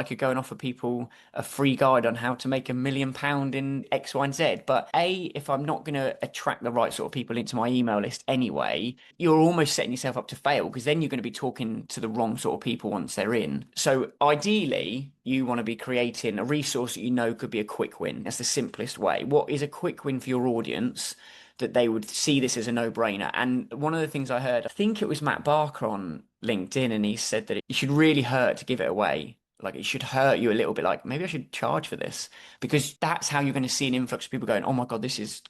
I could go and offer people a free guide on how to make £1 million in X, Y, and Z. But if I'm not going to attract the right sort of people into my email list anyway, you're almost setting yourself up to fail because then you're going to be talking to the wrong sort of people once they're in. So ideally, you want to be creating a resource that you know could be a quick win. That's the simplest way. What is a quick win for your audience that they would see this as a no-brainer? And one of the things I heard, I think it was Matt Barker on LinkedIn, and he said that it should really hurt to give it away. Like it should hurt you a little bit, like maybe I should charge for this, because that's how you're going to see an influx of people going, oh my God, this is,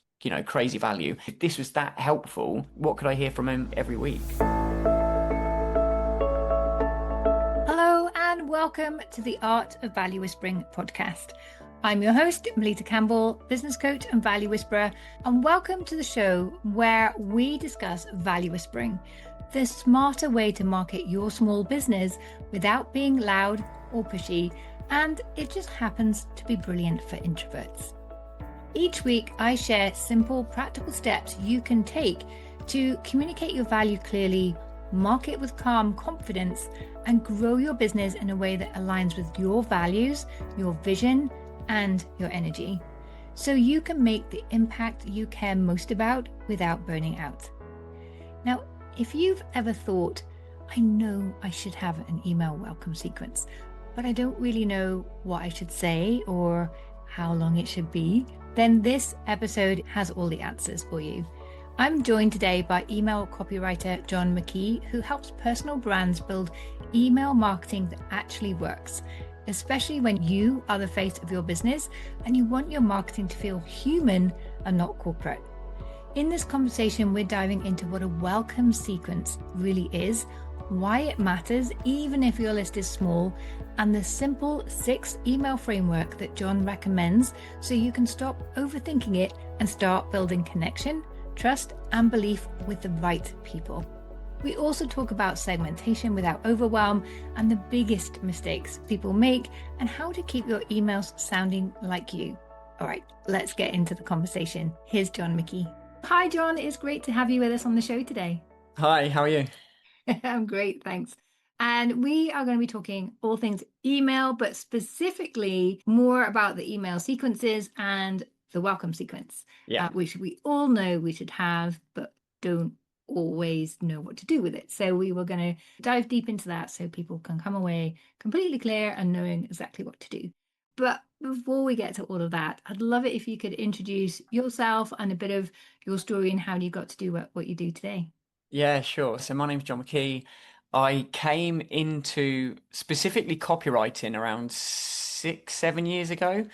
crazy value. If this was that helpful, what could I hear from him every week? Hello and welcome to the Art of Value Whispering podcast. I'm your host, Melitta Campbell, business coach and value whisperer, and welcome to the show where we discuss value whispering, the smarter way to market your small business without being loud or pushy, and it just happens to be brilliant for introverts. Each week, I share simple, practical steps you can take to communicate your value clearly, market with calm confidence, and grow your business in a way that aligns with your values, your vision, and your energy, so you can make the impact you care most about without burning out. Now, if you've ever thought, I know I should have an email welcome sequence, but I don't really know what I should say or how long it should be, then this episode has all the answers for you. I'm joined today by email copywriter John McKie, who helps personal brands build email marketing that actually works, especially when you are the face of your business and you want your marketing to feel human and not corporate. In this conversation, we're diving into what a welcome sequence really is, why it matters even if your list is small, and the simple 6 email framework that John recommends so you can stop overthinking it and start building connection, trust, and belief with the right people. We also talk about segmentation without overwhelm and the biggest mistakes people make and how to keep your emails sounding like you. All right, let's get into the conversation. Here's John McKie. Hi, John. It's great to have you with us on the show today. Hi, how are you? I'm great, thanks. And we are going to be talking all things email, but specifically more about the email sequences and the welcome sequence, which we all know we should have, but don't always know what to do with it. So we were going to dive deep into that so people can come away completely clear and knowing exactly what to do. But before we get to all of that, I'd love it if you could introduce yourself and a bit of your story and how you got to do what you do today. Yeah, sure. So my name's John McKie. I came into specifically copywriting around 6, 7 years ago,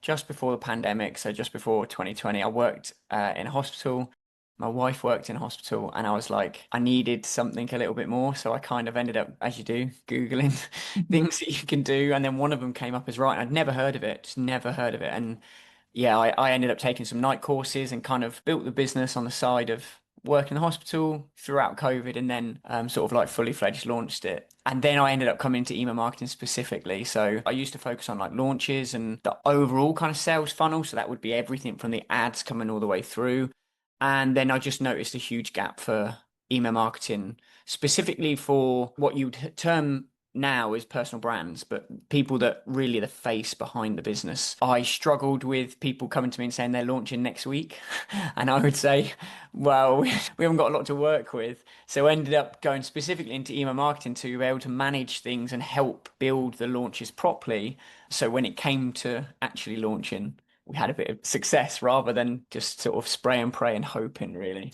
just before the pandemic. So just before 2020, I worked in a hospital. My wife worked in a hospital, and I was like, I needed something a little bit more. So I kind of ended up, as you do, Googling things that you can do. And then one of them came up as right. I'd never heard of it, just never heard of it. And yeah, I ended up taking some night courses and kind of built the business on the side of working in the hospital throughout COVID, and then sort of like fully fledged launched it. And then I ended up coming to email marketing specifically. So I used to focus on like launches and the overall kind of sales funnel. So that would be everything from the ads coming all the way through. And then I just noticed a huge gap for email marketing, specifically for what you'd term now as personal brands, but people that really are the face behind the business. I struggled with people coming to me and saying they're launching next week. And I would say, well, we haven't got a lot to work with. So I ended up going specifically into email marketing to be able to manage things and help build the launches properly. So when it came to actually launching, we had a bit of success rather than just sort of spray and pray and hoping, really.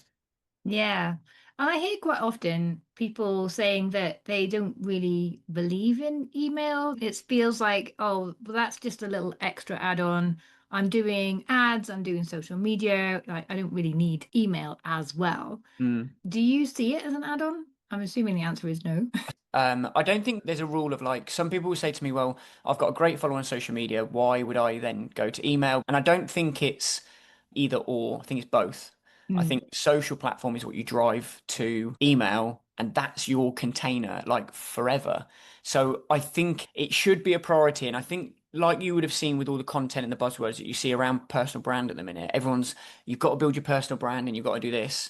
Yeah. And I hear quite often people saying that they don't really believe in email. It feels like, oh, well, that's just a little extra add-on. I'm doing ads, I'm doing social media. I don't really need email as well. Do you see it as an add-on? I'm assuming the answer is no. I don't think there's a rule of like, some people will say to me, well, I've got a great following on social media. Why would I then go to email? And I don't think it's either or. I think it's both. I think social platform is what you drive to email, and that's your container like forever. So I think it should be a priority. And I think like you would have seen with all the content and the buzzwords that you see around personal brand at the minute, you've got to build your personal brand and you've got to do this.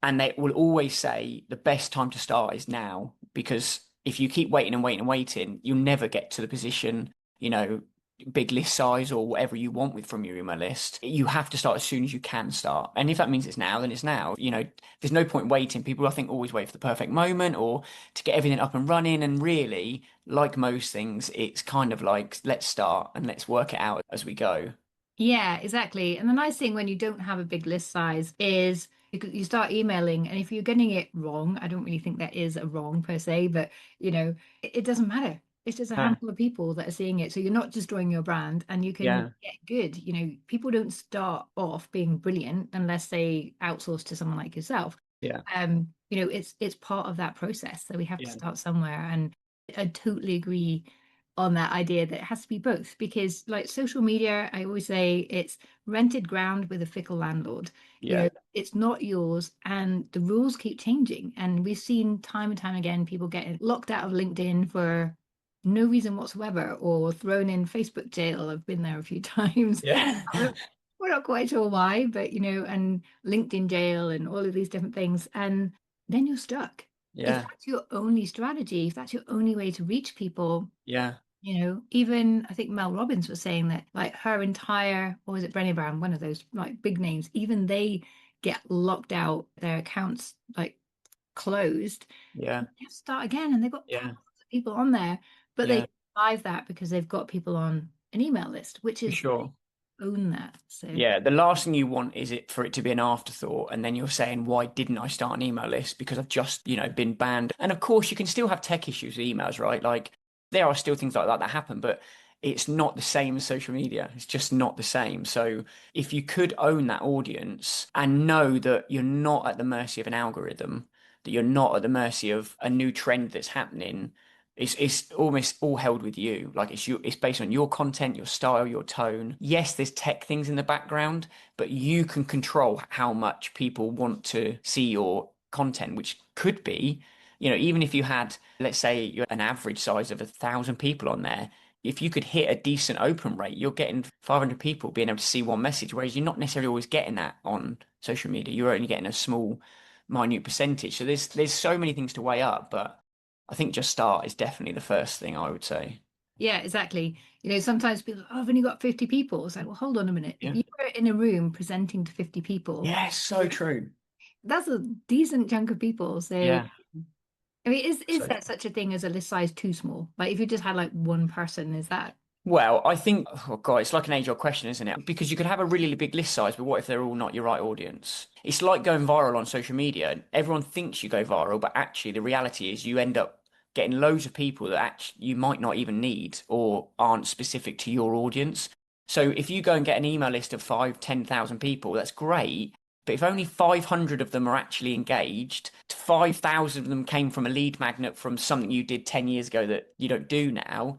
And they will always say the best time to start is now, because if you keep waiting and waiting and waiting, you'll never get to the position, you know, big list size or whatever you want with from your email list. You have to start as soon as you can start. And if that means it's now, then it's now. There's no point waiting. People, I think, always wait for the perfect moment or to get everything up and running. And really, like most things, it's kind of like, let's start and let's work it out as we go. Yeah, exactly. And the nice thing when you don't have a big list size is you start emailing, and if you're getting it wrong, I don't really think that is a wrong per se, but it doesn't matter. It's just a No. handful of people that are seeing it. So you're not destroying your brand and you can Yeah. get good. People don't start off being brilliant unless they outsource to someone like yourself. Yeah. It's part of that process. So we have to Yeah. start somewhere. And I totally agree on that idea that it has to be both because like social media, I always say it's rented ground with a fickle landlord. Yeah. It's not yours and the rules keep changing. And we've seen time and time again people getting locked out of LinkedIn for no reason whatsoever or thrown in Facebook jail. I've been there a few times. Yeah. We're not quite sure why, but and LinkedIn jail and all of these different things. And then you're stuck. If Yeah. that's your only strategy, if that's your only way to reach people, Yeah. even I think Mel Robbins was saying that like her entire, or was it Brené Brown, one of those like big names, even they get locked out, their accounts like closed, Yeah. and they have to start again. And they've got Yeah. thousands of people on there, but they Yeah. survive that because they've got people on an email list, which For is sure. own that. So Yeah, the last thing you want is it for it to be an afterthought, and then you're saying, "Why didn't I start an email list? Because I've just, been banned." And of course, you can still have tech issues with emails, right? Like there are still things like that that happen, but it's not the same as social media. It's just not the same. So if you could own that audience and know that you're not at the mercy of an algorithm, that you're not at the mercy of a new trend that's happening. It's almost all held with you. Like it's based on your content, your style, your tone. Yes, there's tech things in the background, but you can control how much people want to see your content, which could be, even if you had, let's say, you're an average size of 1,000 people on there, if you could hit a decent open rate, you're getting 500 people being able to see one message, whereas you're not necessarily always getting that on social media. You're only getting a small, minute percentage. So there's so many things to weigh up, but I think just start is definitely the first thing I would say. yeah, exactly. Sometimes people, oh, I've only got 50 people. It's like, well, hold on a minute. If Yeah. you were in a room presenting to 50 people, Yeah, so true. that's a decent chunk of people. So, Yeah, I mean, is so that true. such a thing as a list size too small? Like if you just had like one person, is that Well, I think, oh God, it's like an age-old question, isn't it? Because you could have a really big list size, but what if they're all not your right audience? It's like going viral on social media. Everyone thinks you go viral, but actually the reality is you end up getting loads of people that actually you might not even need or aren't specific to your audience. So if you go and get an email list of 10,000 people, that's great. But if only 500 of them are actually engaged, 5,000 of them came from a lead magnet from something you did 10 years ago that you don't do now,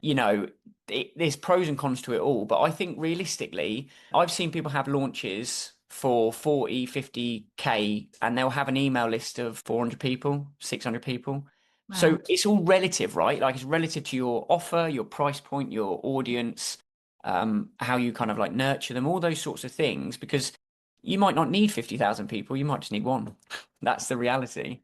there's pros and cons to it all. But I think realistically, I've seen people have launches for 40, 50K, and they'll have an email list of 400 people, 600 people. wow? So it's all relative, right? Like it's relative to your offer, your price point, your audience, how you kind of like nurture them, all those sorts of things, because you might not need 50,000 people, you might just need one. That's the reality.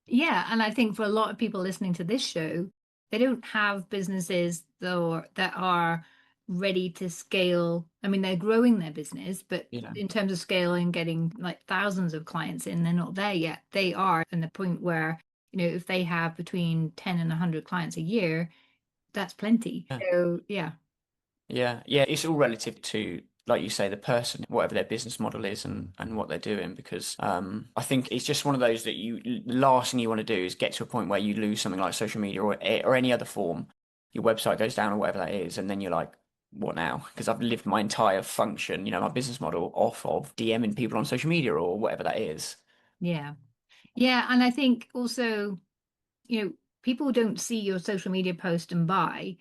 Yeah, and I think for a lot of people listening to this show, they don't have businesses though that are ready to scale. I mean, they're growing their business, but Yeah. in terms of scaling, getting like thousands of clients in, they're not there yet. They are in the point where, if they have between 10 and 100 clients a year, that's plenty. Yeah. So, yeah. Yeah, yeah, it's all relative to, like you say, the person, whatever their business model is and what they're doing. Because I think it's just one of those that the last thing you want to do is get to a point where you lose something like social media or any other form. Your website goes down or whatever that is, and then you're like, what now? Because I've lived my entire function, my business model off of DMing people on social media or whatever that is. Yeah. Yeah. And I think also, people don't see your social media post and buy.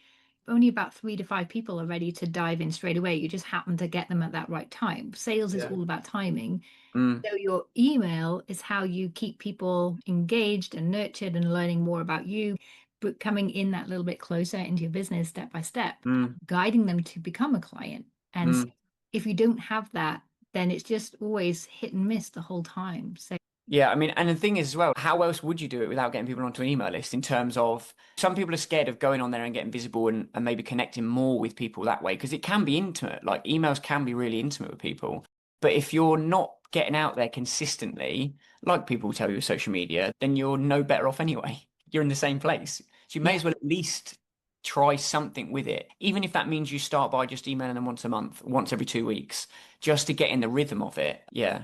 Only about 3 to 5 people are ready to dive in straight away. You just happen to get them at that right time. Sales is Yeah. all about timing. Mm, So your email is how you keep people engaged and nurtured and learning more about you, but coming in that little bit closer into your business step by step, mm, guiding them to become a client. And mm. if you don't have that, then it's just always hit and miss the whole time. So Yeah, I mean, and the thing is as well, how else would you do it without getting people onto an email list in terms of some people are scared of going on there and getting visible and maybe connecting more with people that way because it can be intimate. Like emails can be really intimate with people. But if you're not getting out there consistently, like people tell you with social media, then you're no better off anyway. You're in the same place. So you may Yeah. as well at least try something with it, even if that means you start by just emailing them once a month, once every 2 weeks, just to get in the rhythm of it. Yeah.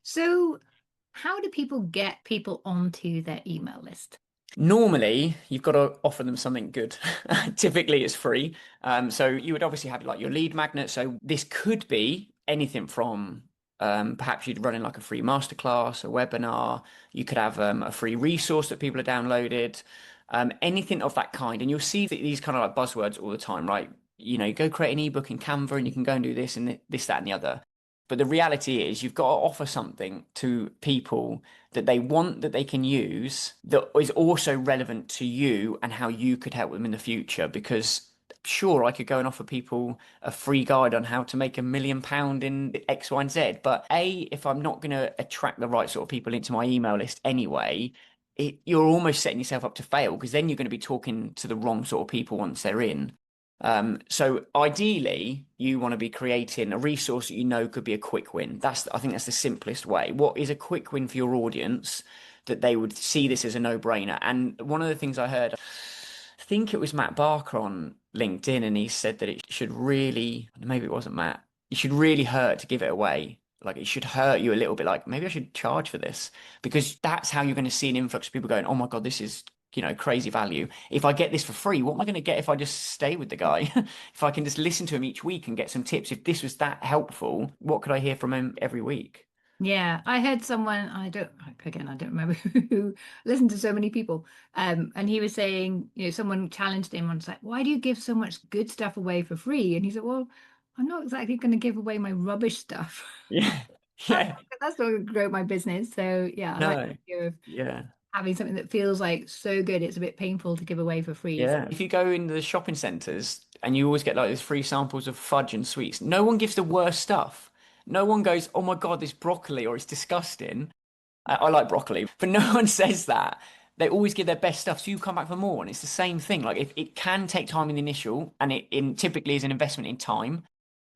So, how do people get people onto their email list? Normally, you've got to offer them something good. Typically, it's free. So you would obviously have like your lead magnet. So this could be anything from perhaps you'd run in like a free masterclass, a webinar. You could have a free resource that people have downloaded, anything of that kind. And you'll see that these kind of like buzzwords all the time, right? You know, you go create an ebook in Canva and you can go and do this and this, that, and the other. But the reality is, you've got to offer something to people that they want, that they can use, that is also relevant to you and how you could help them in the future. Because sure, I could go and offer people a free guide on how to make £1 million in X, Y, and Z. But A, if I'm not going to attract the right sort of people into my email list anyway, you're almost setting yourself up to fail because then you're going to be talking to the wrong sort of people once they're in. So ideally, you want to be creating a resource that you know could be a quick win. I think that's the simplest way. What is a quick win for your audience that they would see this as a no-brainer? And one of the things I heard, I think it was Matt Barker on LinkedIn, and he said that it should really, maybe it wasn't Matt, it should really hurt to give it away. Like it should hurt you a little bit. Like maybe I should charge for this because that's how you're going to see an influx of people going, "Oh my God, this is crazy value. If I get this for free, what am I going to get if I just stay with the guy? If I can just listen to him each week and get some tips, if this was that helpful, what could I hear from him every week?" Yeah, I had someone, I don't remember who listened to so many people. And he was saying, someone challenged him on like, why do you give so much good stuff away for free? And he said, well, I'm not exactly going to give away my rubbish stuff. Yeah. That's Yeah. that's not going to grow my business. So yeah, I like No. the idea of Yeah. having something that feels like so good it's a bit painful to give away for free. Yeah. If you go in the shopping centres and you always get like these free samples of fudge and sweets, no one gives the worst stuff. No one goes, "Oh my God, this broccoli," or "It's disgusting." I like broccoli, but no one says that. They always give their best stuff, so you come back for more, and it's the same thing. Like if it can take time in the initial, and it typically is an investment in time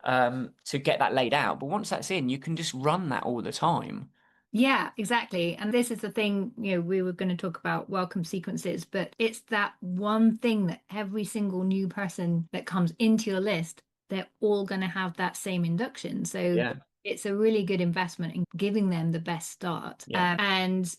to get that laid out. But once that's in, you can just run that all the time. Yeah, exactly. And this is the thing, we were going to talk about welcome sequences, but it's that one thing that every single new person that comes into your list, they're all going to have that same induction. So Yeah, it's a really good investment in giving them the best start. yeah, And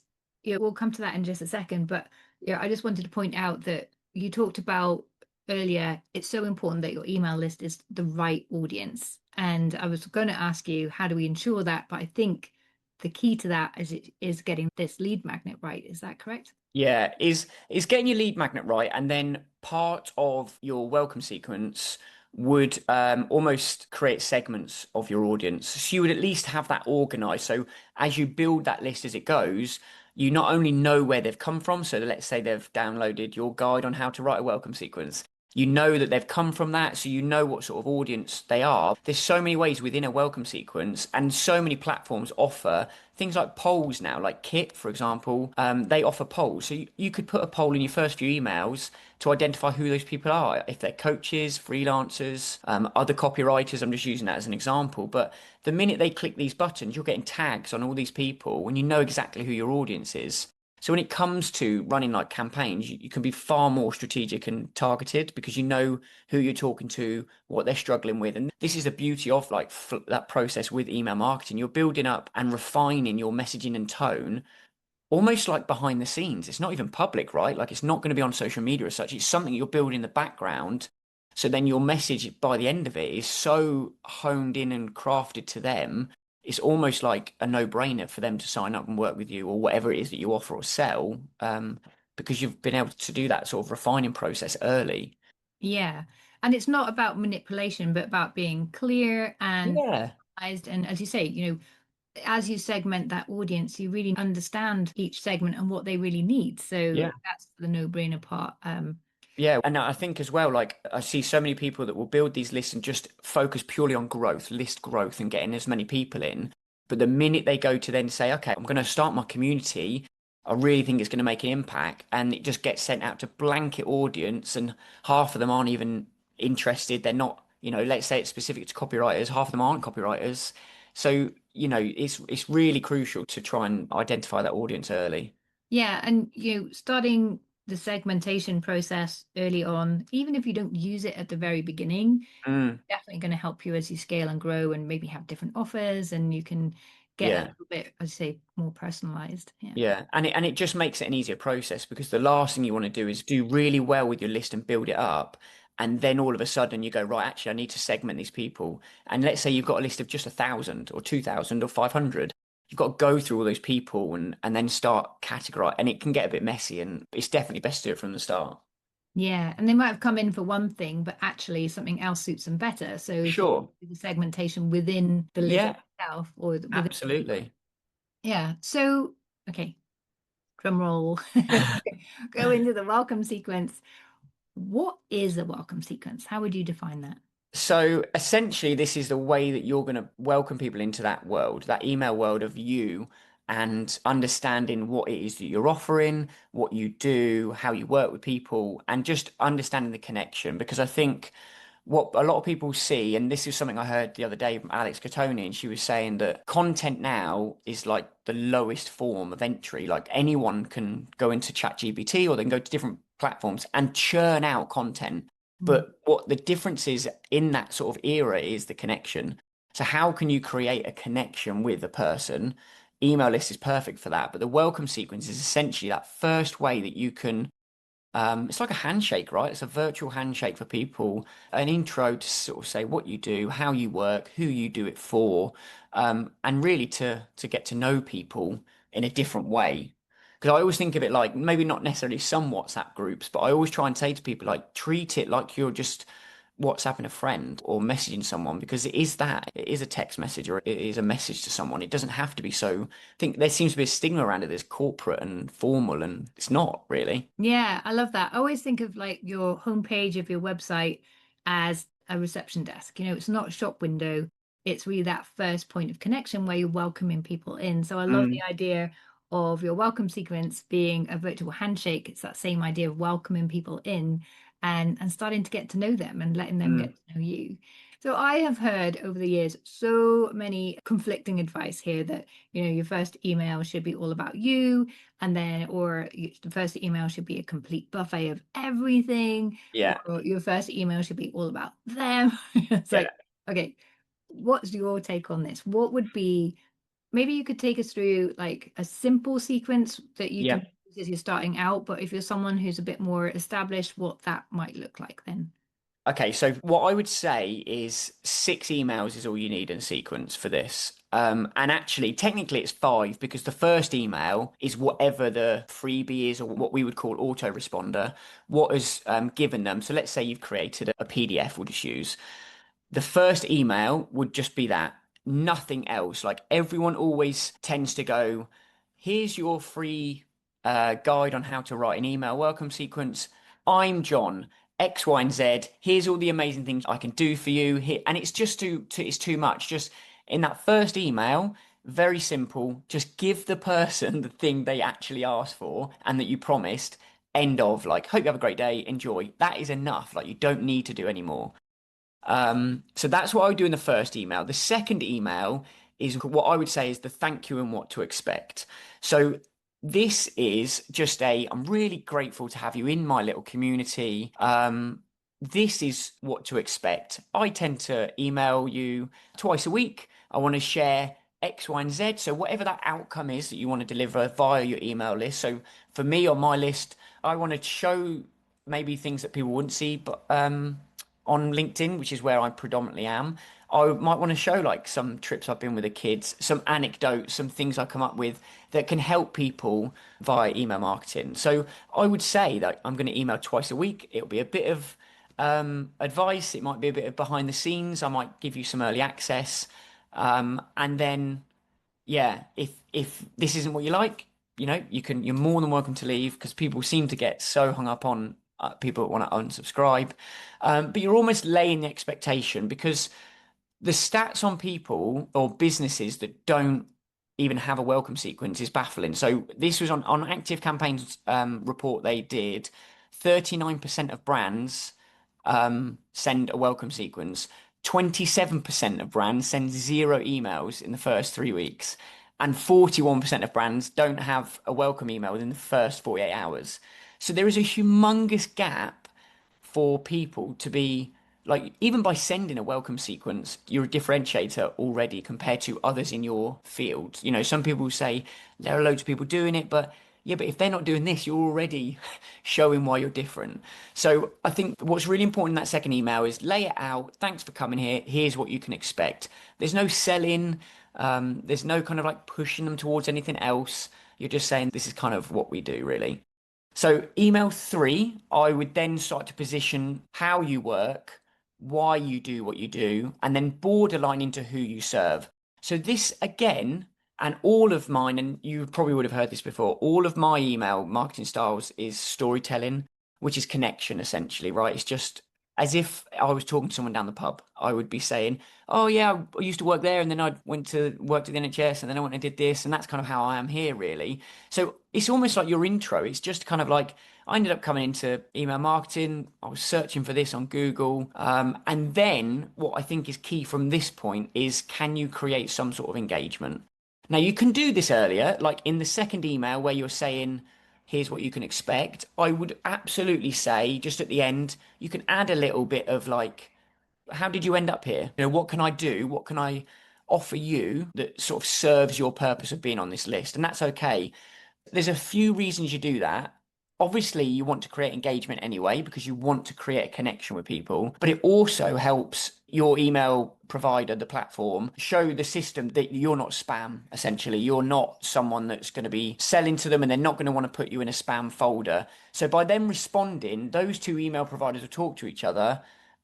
we'll come to that in just a second. But I just wanted to point out that you talked about earlier, it's so important that your email list is the right audience. And I was going to ask you, how do we ensure that? But I think the key to that is getting this lead magnet right. Is that correct? yeah. Is getting your lead magnet right, and then part of your welcome sequence would almost create segments of your audience. So you would at least have that organized. So as you build that list as it goes, you not only know where they've come from. So let's say they've downloaded your guide on how to write a welcome sequence. You know that they've come from that, so you know what sort of audience they are. There's so many ways within a welcome sequence, and so many platforms offer things like polls now, like Kit, for example. They offer polls. So you could put a poll in your first few emails to identify who those people are, if they're coaches, freelancers, other copywriters. I'm just using that as an example. But the minute they click these buttons, you're getting tags on all these people, and you know exactly who your audience is. So when it comes to running like campaigns, you can be far more strategic and targeted because you know who you're talking to, what they're struggling with. And this is the beauty of like that process with email marketing. You're building up and refining your messaging and tone almost like behind the scenes. It's not even public, right? Like it's not going to be on social media as such. It's something you're building in the background. So then your message by the end of it is so honed in and crafted to them. It's almost like a no-brainer for them to sign up and work with you or whatever it is that you offer or sell, because you've been able to do that sort of refining process early. Yeah. And it's not about manipulation, but about being clear and Yeah, organized. And as you say, as you segment that audience, you really understand each segment and what they really need. So yeah. that's the no-brainer part. Yeah, and I think as well, like I see so many people that will build these lists and just focus purely on growth, list growth, and getting as many people in. But the minute they go to then say, okay, I'm going to start my community, I really think it's going to make an impact, and it just gets sent out to blanket audience, and half of them aren't even interested. They're not, let's say it's specific to copywriters, half of them aren't copywriters. So, it's really crucial to try and identify that audience early. Yeah, and starting the segmentation process early on, even if you don't use it at the very beginning, Mm, definitely going to help you as you scale and grow and maybe have different offers and you can get a yeah. little bit, as I say, more personalized. Yeah. Yeah, and it just makes it an easier process because the last thing you want to do is do really well with your list and build it up, and then all of a sudden you go, right, actually I need to segment these people. And let's say you've got a list of just 1,000 or 2,000 or 500. You've got to go through all those people and then start categorize, and it can get a bit messy. And it's definitely best to do it from the start. Yeah. And they might have come in for one thing, but actually something else suits them better. So if you Sure. do the segmentation within the list Yeah, itself or within, absolutely. yeah. So, okay, drum roll. Go into the welcome sequence. What is a welcome sequence? How would you define that? So essentially, this is the way that you're going to welcome people into that world, that email world of you, and understanding what it is that you're offering, what you do, how you work with people, and just understanding the connection. Because I think what a lot of people see, and this is something I heard the other day from Alex Catoni, and she was saying that content now is like the lowest form of entry. Like anyone can go into ChatGPT or they can go to different platforms and churn out content. Mm. But what the difference is in that sort of era is the connection. So how can you create a connection with a person? Email list is perfect for that. But the welcome sequence is essentially that first way that you can it's like a handshake, right? It's a virtual handshake for people, an intro to sort of say what you do, how you work, who you do it for, and really to get to know people in a different way. Because I always think of it like maybe not necessarily some WhatsApp groups, but I always try and say to people like treat it like you're just WhatsApping a friend or messaging someone because it is that. It is a text message or it is a message to someone. It doesn't have to be so. I think there seems to be a stigma around it that's corporate and formal, and it's not really. Yeah, I love that. I always think of like your homepage of your website as a reception desk. It's not a shop window. It's really that first point of connection where you're welcoming people in. So I love the Mm, idea of your welcome sequence being a virtual handshake. It's that same idea of welcoming people in and starting to get to know them and letting them mm. get to know you. So I have heard over the years so many conflicting advice here that, your first email should be all about you and then the first email should be a complete buffet of everything, Yeah, or your first email should be all about them. It's yeah, like, okay, what's your take on this? What would be, maybe you could take us through like a simple sequence that you yeah. can use as you're starting out, but if you're someone who's a bit more established, what that might look like then. Okay, so what I would say is 6 emails is all you need in a sequence for this. And actually, technically, it's 5 because the first email is whatever the freebie is, or what we would call autoresponder, what is given them. So let's say you've created a PDF, we'll just use. The first email would just be that, nothing else. Like everyone always tends to go, here's your free guide on how to write an email welcome sequence. I'm John, X, Y, and Z. Here's all the amazing things I can do for you. Here, and it's just it's too much. Just in that first email, very simple. Just give the person the thing they actually asked for and that you promised. End of. Like, hope you have a great day. Enjoy. That is enough. Like, you don't need to do any more. So that's what I would do in the first email. The second email is what I would say is the thank you and what to expect. So this is just I'm really grateful to have you in my little community. This is what to expect. I tend to email you twice a week. I want to share X, Y, and Z. So whatever that outcome is that you want to deliver via your email list. So for me on my list, I want to show maybe things that people wouldn't see, but on LinkedIn, which is where I predominantly am, I might want to show like some trips I've been with the kids, some anecdotes, some things I come up with that can help people via email marketing. So I would say that I'm going to email twice a week. It'll be a bit of advice. It might be a bit of behind the scenes. I might give you some early access. And then yeah, if this isn't what you like, you're more than welcome to leave because people seem to get so hung up on people that want to unsubscribe. But you're almost laying the expectation because The stats on people or businesses that don't even have a welcome sequence is baffling. So this was on Active Campaigns report they did. 39% of brands send a welcome sequence. 27% of brands send zero emails in the first 3 weeks. And 41% of brands don't have a welcome email within the first 48 hours. So there is a humongous gap for people to be like, even by sending a welcome sequence, you're a differentiator already compared to others in your field. You know, some people say there are loads of people doing it, but yeah, but if they're not doing this, you're already showing why you're different. So I think what's really important in that second email is lay it out. Thanks for coming here. Here's what you can expect. There's no selling. There's no kind of like pushing them towards anything else. You're just saying this is kind of what we do, really. So, email three, I would then start to position how you work, why you do what you do, and then borderline into who you serve. So, this again, and all of mine, and you probably would have heard this before, all of my email marketing styles is storytelling, which is connection essentially, right? It's just as if I was talking to someone down the pub. I would be saying, oh, yeah, I used to work there, and then I went to work at the NHS, and then I went and did this, and that's kind of how I am here, really. So it's almost like your intro. It's just kind of like I ended up coming into email marketing. I was searching for this on Google. And then what I think is key from this point is can you create some sort of engagement? Now, you can do this earlier, like in the second email where you're saying, here's what you can expect. I would absolutely say, just at the end, you can add a little bit of like, how did you end up here? You know, what can I do? What can I offer you that sort of serves your purpose of being on this list? And that's okay. There's a few reasons you do that. Obviously, you want to create engagement anyway because you want to create a connection with people, but it also helps your email provider, the platform, show the system that you're not spam, essentially. You're not someone that's going to be selling to them and they're not going to want to put you in a spam folder. So by them responding, those two email providers will talk to each other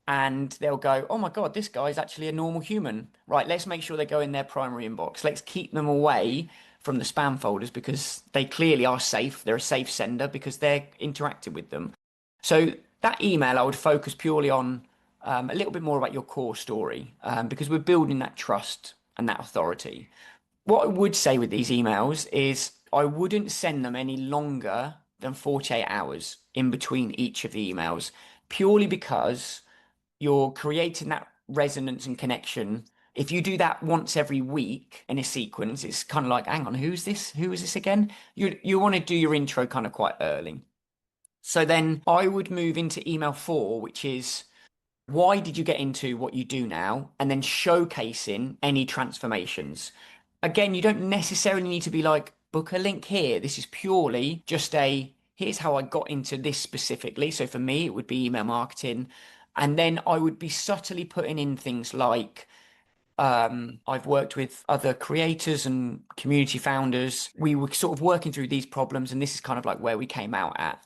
and they'll go, oh my God, this guy's actually a normal human. Right, let's make sure they go in their primary inbox. Let's keep them away from the spam folders because they clearly are safe. They're a safe sender because they're interacting with them. So that email, I would focus purely on a little bit more about your core story because we're building that trust and that authority. What I would say with these emails is I wouldn't send them any longer than 48 hours in between each of the emails, purely because you're creating that resonance and connection. If you do that once every week in a sequence, it's kind of like, hang on, who's this? Who is this again? You want to do your intro kind of quite early. So then I would move into email four, which is why did you get into what you do now? And then showcasing any transformations. Again, you don't necessarily need to be like, book a link here. This is purely just a, here's how I got into this specifically. So for me, it would be email marketing. And then I would be subtly putting in things like, I've worked with other creators and community founders. We were sort of working through these problems, and this is kind of like where we came out at.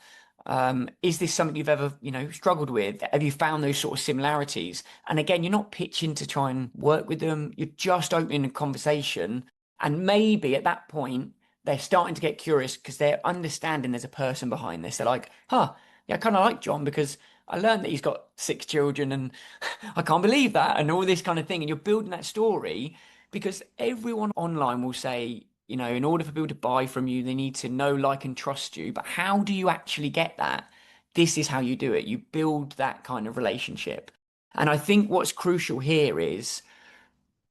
Is this something you've ever, struggled with? Have you found those sort of similarities? And again, you're not pitching to try and work with them. You're just opening a conversation. And maybe at that point, they're starting to get curious because they're understanding there's a person behind this. They're like, huh, yeah, I kind of like John because I learned that he's got 6 children and I can't believe that and all this kind of thing. And you're building that story because everyone online will say, in order for people to buy from you, they need to know, like, and trust you. But how do you actually get that? This is how you do it. You build that kind of relationship. And I think what's crucial here is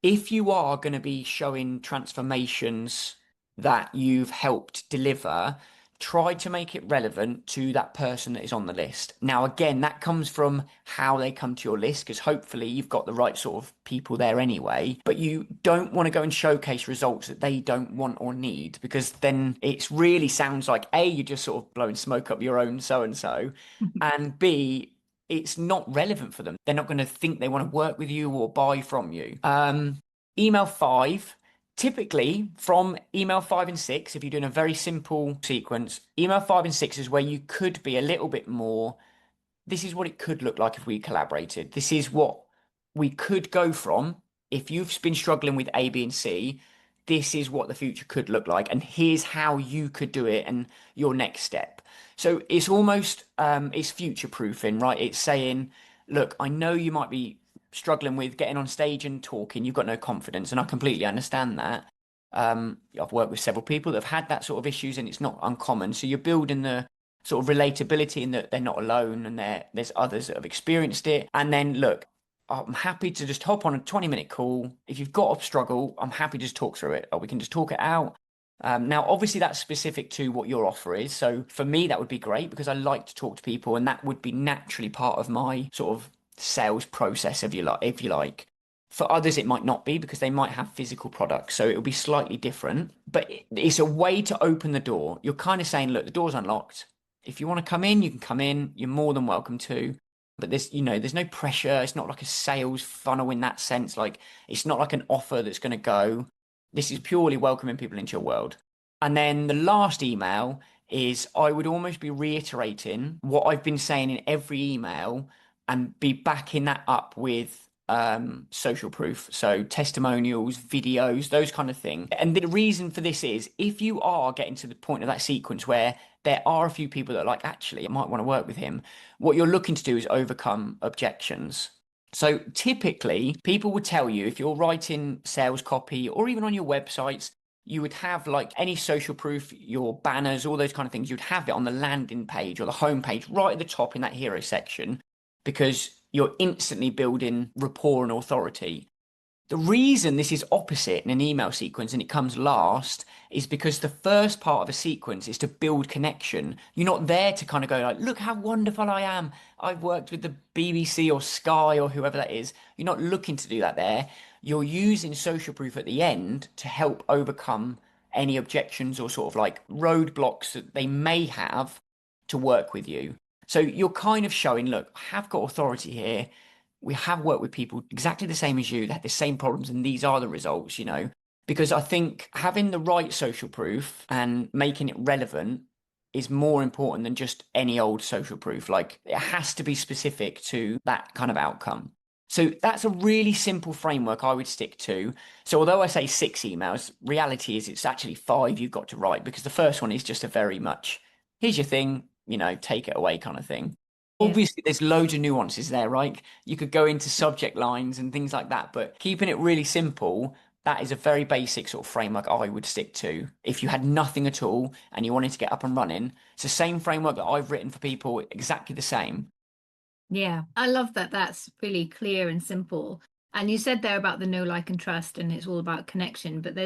if you are going to be showing transformations that you've helped deliver, try to make it relevant to that person that is on the list. Now, again, that comes from how they come to your list, because hopefully you've got the right sort of people there anyway, but you don't want to go and showcase results that they don't want or need, because then it really sounds like A, you're just sort of blowing smoke up your own so-and-so, and B, it's not relevant for them. They're not going to think they want to work with you or buy from you. Email five, typically from email five and six, if you're doing a very simple sequence, email five and six is where you could be a little bit more. This is what it could look like if we collaborated. This is what we could go from. If you've been struggling with A, B, and C, this is what the future could look like. And here's how you could do it and your next step. So it's almost, it's future proofing, right? It's saying, look, I know you might be struggling with getting on stage and talking, you've got no confidence, and I completely understand that. I've worked with several people that have had that sort of issues, and it's not uncommon. So you're building the sort of relatability in that they're not alone, and there's others that have experienced it. And then look, I'm happy to just hop on a 20-minute call. If you've got a struggle, I'm happy to just talk through it, or we can just talk it out. Now, obviously, that's specific to what your offer is. So for me, that would be great because I like to talk to people, and that would be naturally part of my sort of sales process, if you like. If you like, for others, it might not be because they might have physical products, so it'll be slightly different. But it's a way to open the door. You're kind of saying, look, the door's unlocked. If you want to come in, you can come in. You're more than welcome to. But there's no pressure. It's not like a sales funnel in that sense. Like it's not like an offer that's going to go. This is purely welcoming people into your world. And then the last email is I would almost be reiterating what I've been saying in every email and be backing that up with social proof. So testimonials, videos, those kind of thing. And the reason for this is if you are getting to the point of that sequence where there are a few people that are like, actually, I might want to work with him, what you're looking to do is overcome objections. So typically, people would tell you if you're writing sales copy or even on your websites, you would have like any social proof, your banners, all those kind of things, you'd have it on the landing page or the home page right at the top in that hero section because you're instantly building rapport and authority. The reason this is opposite in an email sequence and it comes last is because the first part of a sequence is to build connection. You're not there to kind of go like, look how wonderful I am. I've worked with the BBC or Sky or whoever that is. You're not looking to do that there. You're using social proof at the end to help overcome any objections or sort of like roadblocks that they may have to work with you. So you're kind of showing, look, I have got authority here. We have worked with people exactly the same as you that had the same problems, and these are the results, because I think having the right social proof and making it relevant is more important than just any old social proof. Like it has to be specific to that kind of outcome. So that's a really simple framework I would stick to. So although I say 6 emails, reality is it's actually 5 you've got to write because the first one is just a very much, here's your thing, take it away kind of thing. Yeah. Obviously, there's loads of nuances there, right? You could go into subject lines and things like that, but keeping it really simple, that is a very basic sort of framework I would stick to. If you had nothing at all and you wanted to get up and running, it's the same framework that I've written for people, exactly the same. Yeah, I love that. That's really clear and simple. And you said there about the know, like, and trust, and it's all about connection. But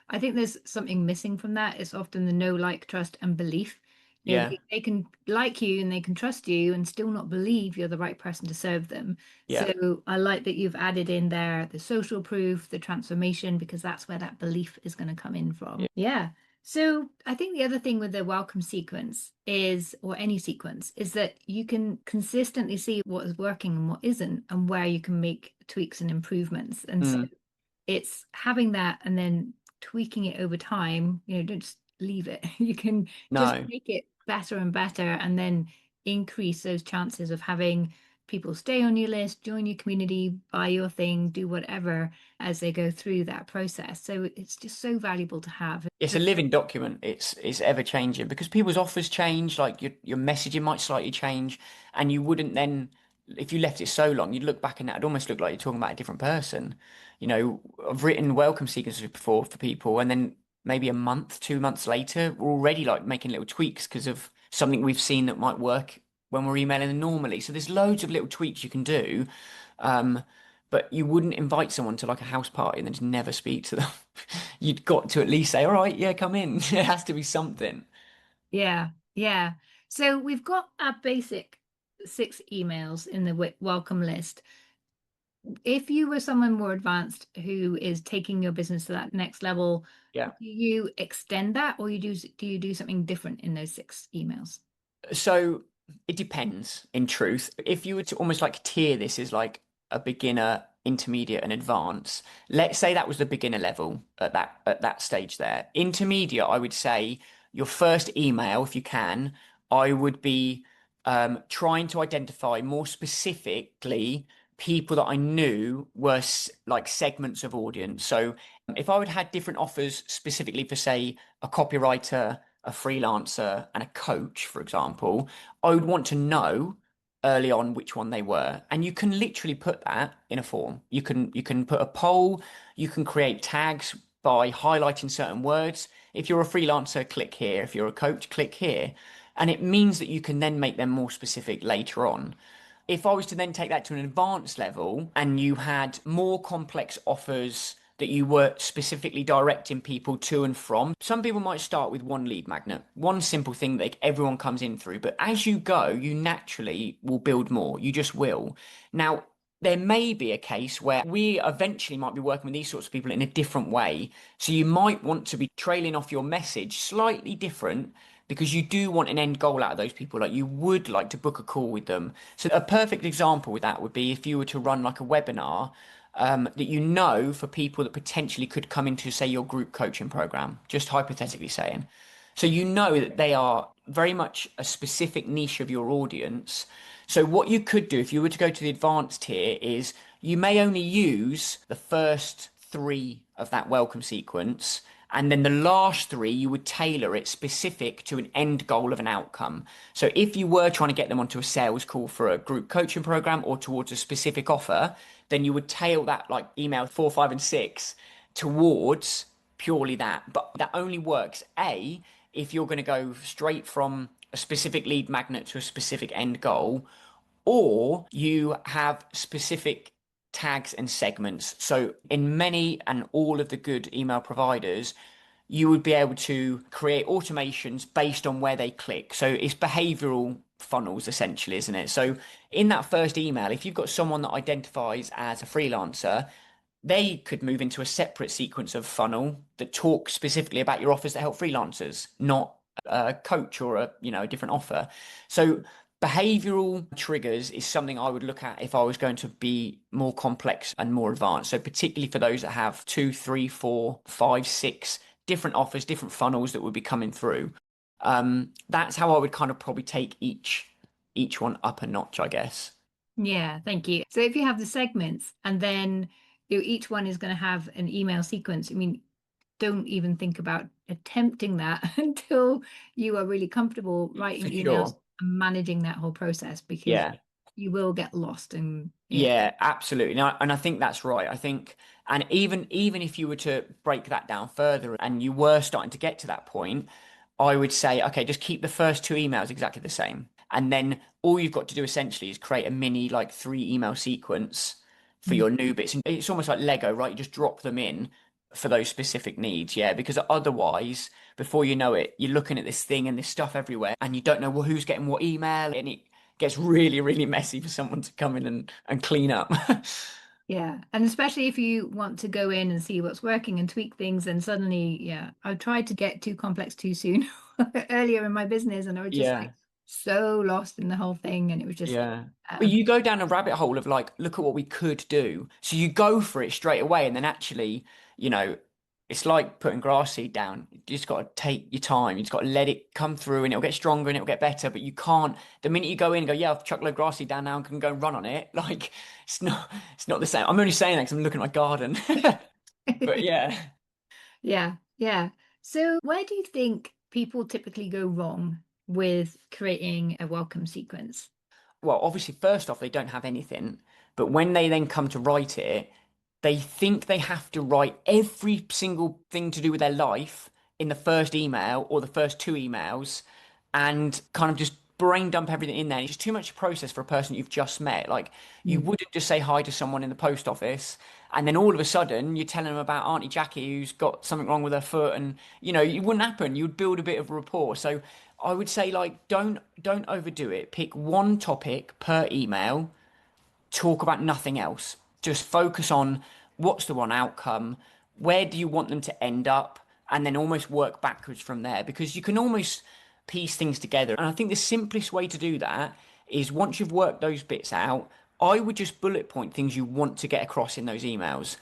I think there's something missing from that. It's often the know, like, trust, and belief. Yeah, They can like you and they can trust you and still not believe you're the right person to serve them. yeah, So I like that you've added in there the social proof, the transformation, because that's where that belief is going to come in from. yeah. Yeah. So I think the other thing with the welcome sequence is, or any sequence, is that you can consistently see what is working and what isn't, and where you can make tweaks and improvements. And so Mm, it's having that and then tweaking it over time. Don't just leave it. You can just no. make it better and better, and then increase those chances of having people stay on your list, join your community, buy your thing, do whatever as they go through that process. So it's just so valuable to have. It's a living document. It's ever changing because people's offers change, like your messaging might slightly change, and you wouldn't then, if you left it so long, you'd look back and it'd almost look like you're talking about a different person. I've written welcome sequences before for people, and then maybe a month, 2 months later, we're already like making little tweaks because of something we've seen that might work when we're emailing them normally. So there's loads of little tweaks you can do. Um, but you wouldn't invite someone to like a house party and then just never speak to them. You'd got to at least say, all right, yeah, come in. It has to be something. Yeah, yeah. So we've got our basic 6 emails in the welcome list. If you were someone more advanced who is taking your business to that next level, Yeah. do you extend that, or do you do something different in those 6 emails? So it depends, in truth. If you were to almost like tier this as like a beginner, intermediate, and advanced, let's say that was the beginner level at that stage there. Intermediate, I would say your first email, if you can, I would be trying to identify more specifically people that I knew were like segments of audience. So if I would had different offers specifically for, say, a copywriter, a freelancer, and a coach, for example, I would want to know early on which one they were. And you can literally put that in a form. You can put a poll, you can create tags by highlighting certain words. If you're a freelancer, click here. If you're a coach, click here. And it means that you can then make them more specific later on. If I was to then take that to an advanced level and you had more complex offers that you were specifically directing people to and from, some people might start with one lead magnet, one simple thing that everyone comes in through. But as you go, you naturally will build more. You just will. Now, there may be a case where we eventually might be working with these sorts of people in a different way. So you might want to be trailing off your message slightly different because you do want an end goal out of those people. Like you would like to book a call with them. So a perfect example with that would be if you were to run like a webinar that you know for people that potentially could come into, say, your group coaching program, just hypothetically saying. So you know that they are very much a specific niche of your audience. So what you could do if you were to go to the advanced tier is you may only use the first three of that welcome sequence. And then the last three, you would tailor it specific to an end goal of an outcome. So if you were trying to get them onto a sales call for a group coaching program or towards a specific offer, then you would tail that like email 4, 5, and 6 towards purely that. But that only works, A, if you're going to go straight from a specific lead magnet to a specific end goal, or you have specific tags and segments. So in many and all of the good email providers, you would be able to create automations based on where they click. So it's behavioral funnels essentially, isn't it? So in that first email, if you've got someone that identifies as a freelancer, they could move into a separate sequence of funnel that talks specifically about your offers that help freelancers, not a coach or a different offer. So behavioral triggers is something I would look at if I was going to be more complex and more advanced. So particularly for those that have 2, 3, 4, 5, 6 different offers, different funnels that would be coming through. That's how I would kind of probably take each one up a notch, I guess. Yeah, thank you. So if you have the segments and then each one is going to have an email sequence, I mean, don't even think about attempting that until you are really comfortable writing For emails sure. and managing that whole process because Yeah. you will get lost and yeah. Yeah, absolutely. And I think that's right. I think, and even if you were to break that down further and you were starting to get to that point, I would say, okay, just keep the first two emails exactly the same. And then all you've got to do essentially is create a mini like 3 email sequence for Mm. your new bits. And it's almost like Lego, right? You just drop them in for those specific needs. Yeah, because otherwise, before you know it, you're looking at this thing and this stuff everywhere and you don't know, well, who's getting what email, and it gets really, really messy for someone to come in and clean up. Yeah. And especially if you want to go in and see what's working and tweak things, and suddenly, yeah, I tried to get too complex too soon earlier in my business, and I was just Yeah, like so lost in the whole thing. And it was just, yeah. But um, you go down a rabbit hole of like, look at what we could do. So you go for it straight away, and then actually, you know, it's like putting grass seed down. You just got to take your time. You just got to let it come through, and it'll get stronger and it'll get better. But you can't. The minute you go in and go, yeah, I've chucked a load of grass seed down now and can go and run on it. Like, it's not the same. I'm only saying that because I'm looking at my garden. But yeah. yeah, yeah. So where do you think people typically go wrong with creating a welcome sequence? Well, obviously, first off, they don't have anything. But when they then come to write it, they think they have to write every single thing to do with their life in the first email or the first two emails and kind of just brain dump everything in there. It's just too much process for a person you've just met. Like, you Mm. wouldn't just say hi to someone in the post office and then all of a sudden you're telling them about Auntie Jackie who's got something wrong with her foot, and it wouldn't happen. You'd build a bit of rapport. So I would say, like, don't overdo it. Pick one topic per email, talk about nothing else. Just focus on what's the one outcome, where do you want them to end up, and then almost work backwards from there, because you can almost piece things together. And I think the simplest way to do that is once you've worked those bits out, I would just bullet point things you want to get across in those emails.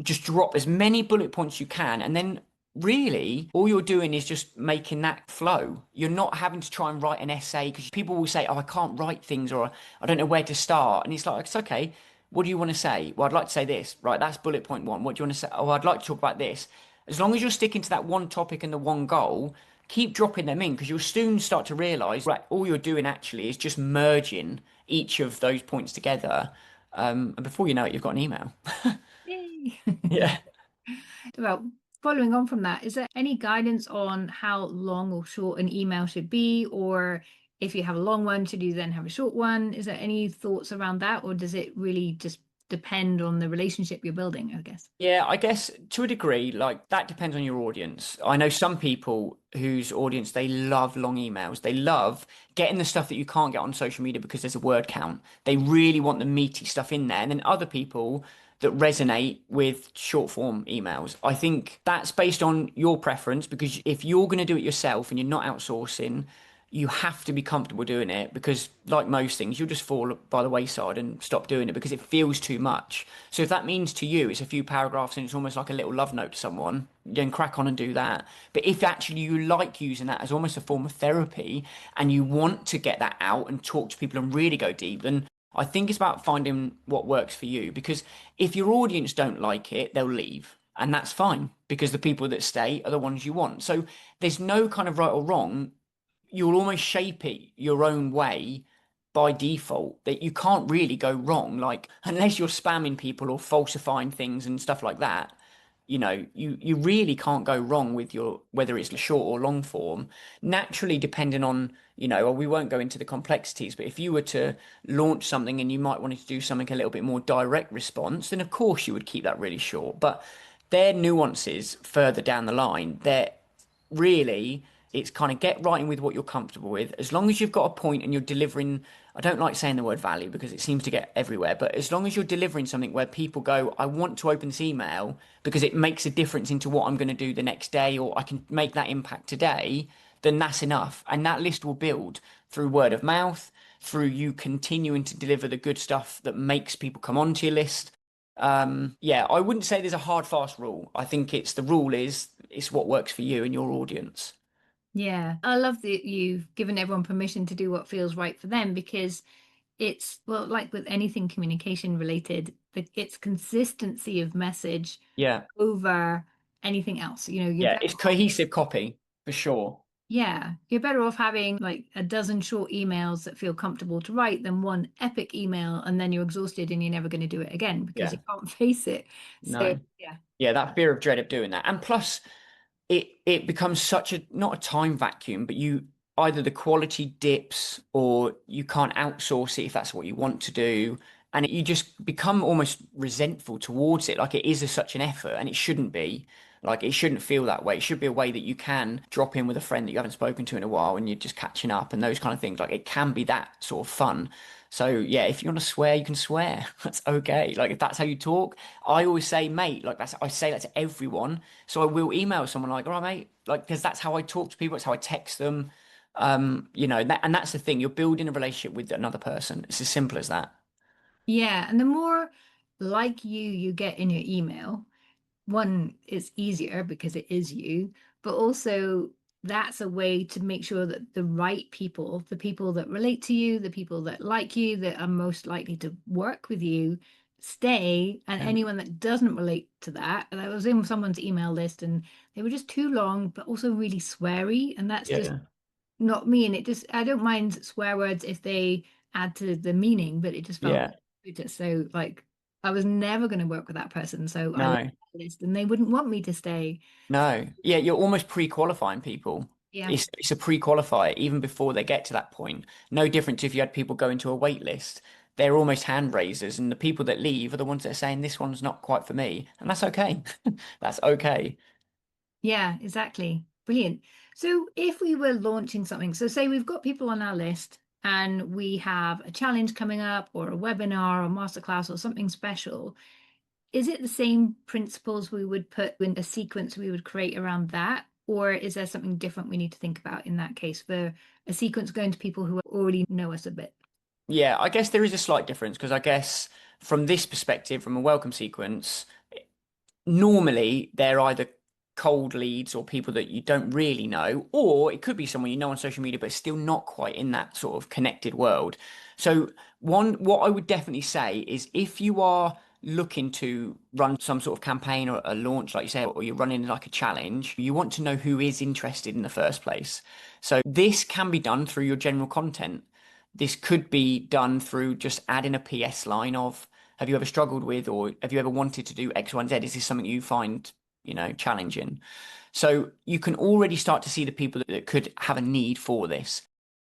Just drop as many bullet points you can, and then really all you're doing is just making that flow. You're not having to try and write an essay, because people will say, oh, I can't write things, or I don't know where to start. And it's like, it's okay. What do you want to say? Well, I'd like to say this. Right, that's bullet point one. What do you want to say? Oh, I'd like to talk about this. As long as you're sticking to that one topic and the one goal, keep dropping them in, because you'll soon start to realize, right, all you're doing actually is just merging each of those points together. And before you know it, you've got an email. Yay. Yeah. Well, following on from that, is there any guidance on how long or short an email should be? Or if you have a long one, should you then have a short one? Is there any thoughts around that? Or does it really just depend on the relationship you're building, I guess? Yeah, I guess to a degree, like that depends on your audience. I know some people whose audience, they love long emails. They love getting the stuff that you can't get on social media because there's a word count. They really want the meaty stuff in there. And then other people that resonate with short form emails. I think that's based on your preference because if you're going to do it yourself and you're not outsourcing, you have to be comfortable doing it because, like most things, you'll just fall by the wayside and stop doing it because it feels too much. So, if that means to you it's a few paragraphs and it's almost like a little love note to someone, then crack on and do that. But if actually you like using that as almost a form of therapy and you want to get that out and talk to people and really go deep, then I think it's about finding what works for you because if your audience don't like it, they'll leave. And that's fine because the people that stay are the ones you want. So there's no kind of right or wrong, you'll almost shape it your own way by default that you can't really go wrong. Like, unless you're spamming people or falsifying things and stuff like that, you really can't go wrong with your, whether it's short or long form. Naturally, depending on, well, we won't go into the complexities, but if you were to launch something and you might want to do something a little bit more direct response, then of course you would keep that really short. But their nuances further down the line, they're really, it's kind of get writing with what you're comfortable with. As long as you've got a point and you're delivering, I don't like saying the word value because it seems to get everywhere, but as long as you're delivering something where people go, I want to open this email because it makes a difference into what I'm going to do the next day, or I can make that impact today, then that's enough. And that list will build through word of mouth, through you continuing to deliver the good stuff that makes people come onto your list. Yeah, I wouldn't say there's a hard, fast rule. I think the rule is it's what works for you and your audience. Yeah, I love that you've given everyone permission to do what feels right for them because it's, well, like with anything communication related, it's consistency of message Yeah. over anything else. You're Yeah, better it's off, cohesive copy for sure. yeah, you're better off having like a dozen short emails that feel comfortable to write than one epic email and then you're exhausted and you're never going to do it again because Yeah, you can't face it. So, no. yeah. Yeah, that fear of dread of doing that. And plus it becomes such a not a time vacuum, but you either the quality dips or you can't outsource it if that's what you want to do. And you just become almost resentful towards it. Like it is such an effort and it shouldn't be. Like it shouldn't feel that way. It should be a way that you can drop in with a friend that you haven't spoken to in a while and you're just catching up and those kind of things. Like it can be that sort of fun. So yeah, if you want to swear, you can swear. That's okay. Like if that's how you talk, I always say, mate, like I say that to everyone. So I will email someone like, all right, mate, like because that's how I talk to people. It's how I text them. And that's the thing. You're building a relationship with another person. It's as simple as that. Yeah. And the more like you get in your email, one, it's easier because it is you, but also that's a way to make sure that the right people, the people that relate to you, the people that like you, that are most likely to work with you, stay. And Yeah. anyone that doesn't relate to that, and I was in someone's email list and they were just too long, but also really sweary. And that's just Yeah. not me. And I don't mind swear words if they add to the meaning, but it just felt Yeah. just so like I was never going to work with that person. So I left No. the list and they wouldn't want me to stay. No. Yeah, you're almost pre-qualifying people. Yeah. It's a pre-qualifier even before they get to that point. No different to if you had people go into a wait list. They're almost hand raisers, and the people that leave are the ones that are saying this one's not quite for me, and that's okay. That's okay. Yeah, exactly. Brilliant. So if we were launching something, so say we've got people on our list and we have a challenge coming up or a webinar or masterclass or something special, is it the same principles we would put in a sequence we would create around that? Or is there something different we need to think about in that case for a sequence going to people who already know us a bit? Yeah, I guess there is a slight difference because I guess from this perspective, from a welcome sequence, normally they're either cold leads or people that you don't really know, or it could be someone you know on social media, but still not quite in that sort of connected world. So what I would definitely say is if you are looking to run some sort of campaign or a launch, like you say, or you're running like a challenge, you want to know who is interested in the first place. So this can be done through your general content. This could be done through just adding a PS line of, have you ever struggled with, or have you ever wanted to do X, Y, and Z? Is this something you find, challenging? So you can already start to see the people that could have a need for this.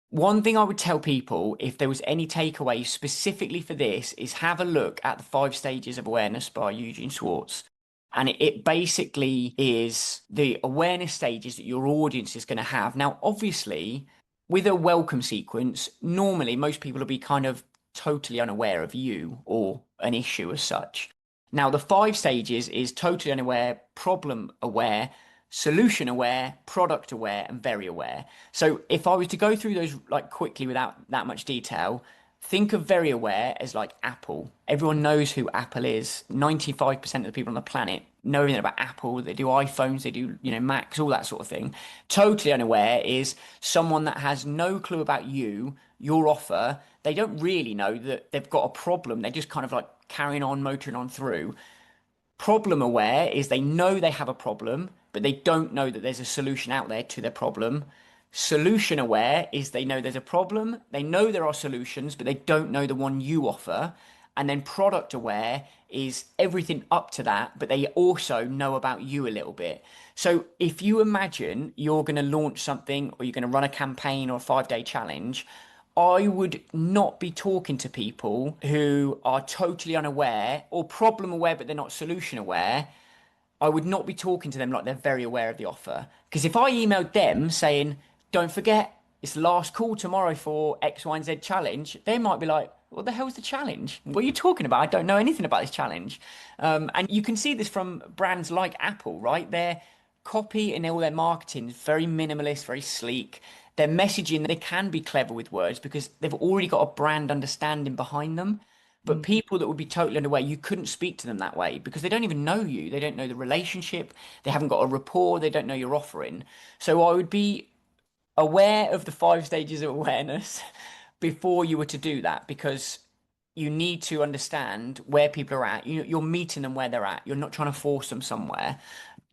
One thing I would tell people, if there was any takeaway specifically for this, is have a look at the 5 stages of awareness by Eugene Schwartz. And it basically is the awareness stages that your audience is going to have. Now, obviously, with a welcome sequence, normally most people will be kind of totally unaware of you or an issue as such. Now, the 5 stages is totally unaware, problem aware, solution aware, product aware, and very aware. So if I was to go through those like quickly without that much detail, think of very aware as like Apple. Everyone knows who Apple is. 95% of the people on the planet know everything about Apple. They do iPhones, they do, Macs, all that sort of thing. Totally unaware is someone that has no clue about you, your offer. They don't really know that they've got a problem. They're just kind of like carrying on, motoring on through. Problem aware is they know they have a problem, but they don't know that there's a solution out there to their problem. Solution aware is they know there's a problem, they know there are solutions, but they don't know the one you offer. And then product aware is everything up to that, but they also know about you a little bit. So if you imagine you're going to launch something or you're going to run a campaign or a 5-day challenge, I would not be talking to people who are totally unaware or problem aware, but they're not solution aware. I would not be talking to them like they're very aware of the offer. Because if I emailed them saying, don't forget, it's the last call tomorrow for X, Y, and Z challenge, they might be like, what the hell's the challenge? What are you talking about? I don't know anything about this challenge. And you can see this from brands like Apple, right? Their copy and all their marketing is very minimalist, very sleek. Their messaging, they can be clever with words because they've already got a brand understanding behind them. But people that would be totally unaware, you couldn't speak to them that way because they don't even know you. They don't know the relationship. They haven't got a rapport. They don't know your offering. So I would be aware of the 5 stages of awareness before you were to do that because you need to understand where people are at. You're meeting them where they're at. You're not trying to force them somewhere.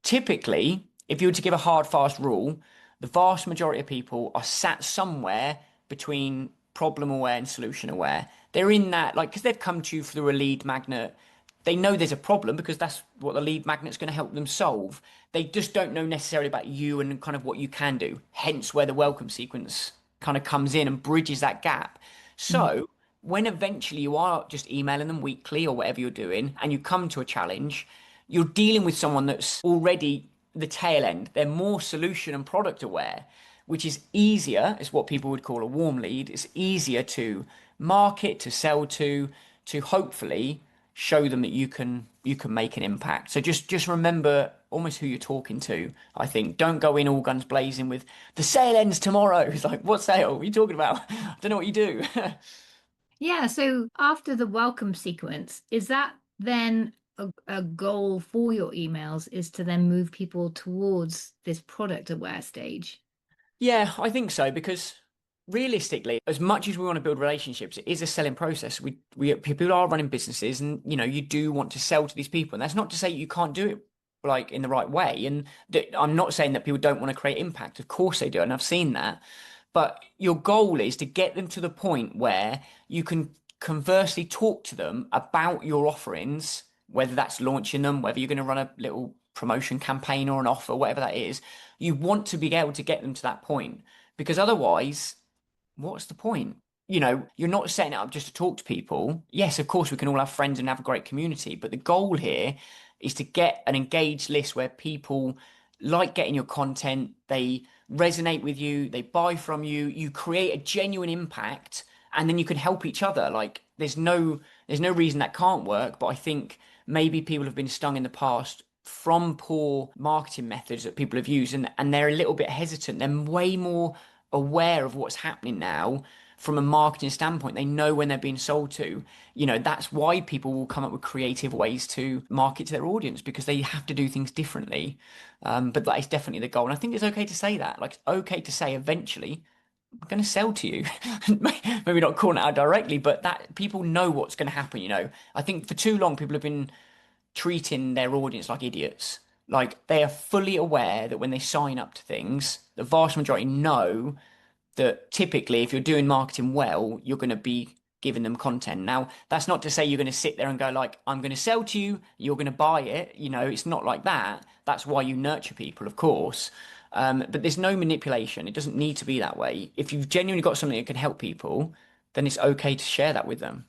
Typically, if you were to give a hard, fast rule, the vast majority of people are sat somewhere between problem aware and solution aware. They're in that, like, because they've come to you through a lead magnet. They know there's a problem because that's what the lead magnet's going to help them solve. They just don't know necessarily about you and kind of what you can do. Hence, where the welcome sequence kind of comes in and bridges that gap. So, when eventually you are just emailing them weekly or whatever you're doing, and you come to a challenge, you're dealing with someone that's already the tail end. They're more solution and product aware, which is easier, is what people would call a warm lead. It's easier to market, to sell to hopefully show them that you can make an impact. So just remember almost who you're talking to. I think don't go in all guns blazing with the sale ends tomorrow. It's like, what sale? What are you talking about? I don't know what you do. Yeah, so after the welcome sequence, is that then a goal for your emails is to then move people towards this product aware stage? Yeah, I think so because realistically, as much as we want to build relationships, it is a selling process. We people are running businesses, and you do want to sell to these people, and that's not to say you can't do it like in the right way. And I'm not saying that people don't want to create impact. Of course they do, and I've seen that. But your goal is to get them to the point where you can conversely talk to them about your offerings, whether that's launching them, whether you're going to run a little promotion campaign or an offer, whatever that is. You want to be able to get them to that point because otherwise, what's the point? You're not setting it up just to talk to people. Yes, of course, we can all have friends and have a great community, but the goal here is to get an engaged list where people like getting your content, they resonate with you, they buy from you, you create a genuine impact, and then you can help each other. Like there's no reason that can't work, but I think maybe people have been stung in the past from poor marketing methods that people have used and they're a little bit hesitant. They're way more aware of what's happening now from a marketing standpoint. They know when they're being sold to. That's why people will come up with creative ways to market to their audience because they have to do things differently. But that is definitely the goal. And I think it's okay to say that. Like, it's okay to say eventually, I'm going to sell to you. Maybe not calling it out directly, but that people know what's going to happen. I think for too long, people have been treating their audience like idiots. Like they are fully aware that when they sign up to things, the vast majority know that typically if you're doing marketing well, you're going to be giving them content. Now, that's not to say you're going to sit there and go like, I'm going to sell to you, you're going to buy it. It's not like that. That's why you nurture people, of course. But there's no manipulation. It doesn't need to be that way. If you've genuinely got something that can help people, then it's okay to share that with them.